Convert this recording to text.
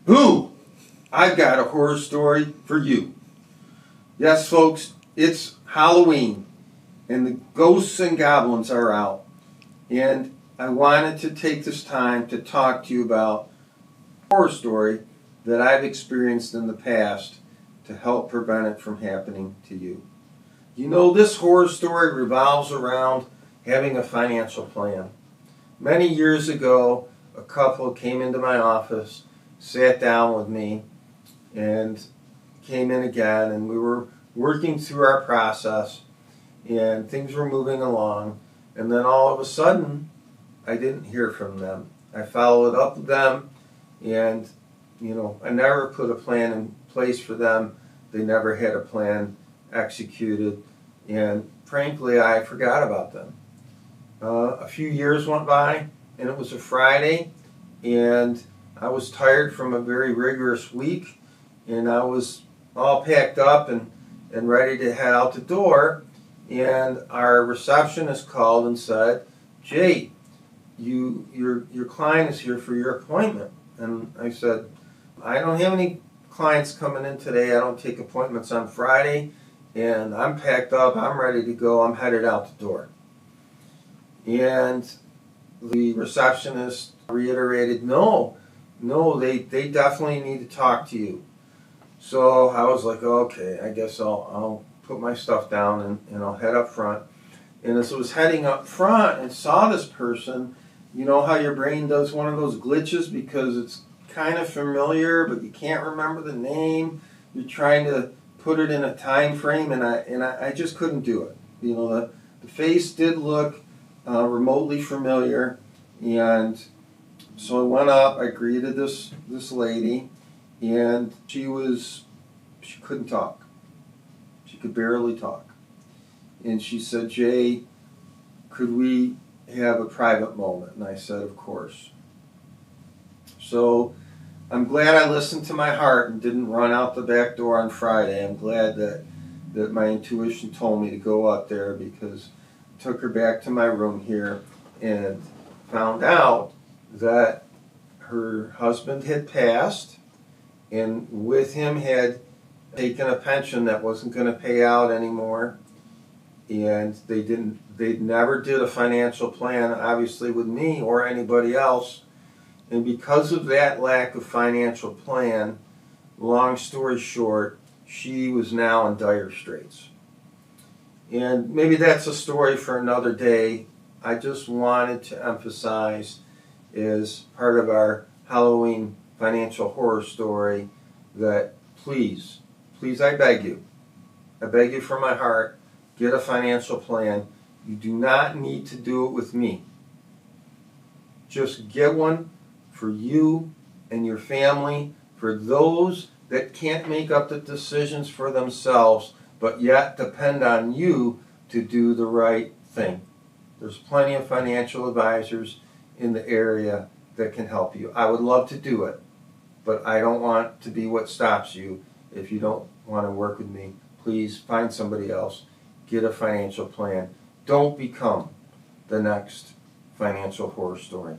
Boo! I've got a horror story for you. Yes, folks, it's Halloween, and the ghosts and goblins are out. And I wanted to take this time to talk to you about a horror story that I've experienced in the past to help prevent it from happening to you. You know, this horror story revolves around having a financial plan. Many years ago, a couple came into my office, sat down with me, and came in again, and we were working through our process, and things were moving along, and then all of a sudden, I didn't hear from them. I followed up with them, and I never put a plan in place for them. They never had a plan executed, and frankly, I forgot about them. A few years went by, and it was a Friday, and I was tired from a very rigorous week, and I was all packed up and ready to head out the door, and our receptionist called and said, "Jay, your client is here for your appointment." And I said, "I don't have any clients coming in today. I don't take appointments on Friday, and I'm packed up. I'm ready to go. I'm headed out the door." And the receptionist reiterated, no, they definitely need to talk to you. So I was like, okay, I guess I'll put my stuff down and I'll head up front. And as I was heading up front and saw this person, you know how your brain does one of those glitches because it's kind of familiar, but you can't remember the name. You're trying to put it in a time frame, and I just couldn't do it. The face did look remotely familiar, and so I went up. I greeted this lady, and she couldn't talk. She could barely talk, and she said, "Jay, could we have a private moment?" And I said, "Of course." So I'm glad I listened to my heart and didn't run out the back door on Friday. I'm glad that my intuition told me to go out there, because I took her back to my room here and found out that her husband had passed, and with him had taken a pension that wasn't going to pay out anymore, and they never did a financial plan, obviously, with me or anybody else. And because of that lack of financial plan, long story short, she was now in dire straits. And maybe that's a story for another day. I just wanted to emphasize, as part of our Halloween financial horror story, that please, I beg you from my heart, get a financial plan. You do not need to do it with me. Just get one for you and your family, for those that can't make up the decisions for themselves, but yet depend on you to do the right thing. There's plenty of financial advisors in the area that can help you. I would love to do it, but I don't want to be what stops you. If you don't want to work with me, please find somebody else. Get a financial plan. Don't become the next financial horror story.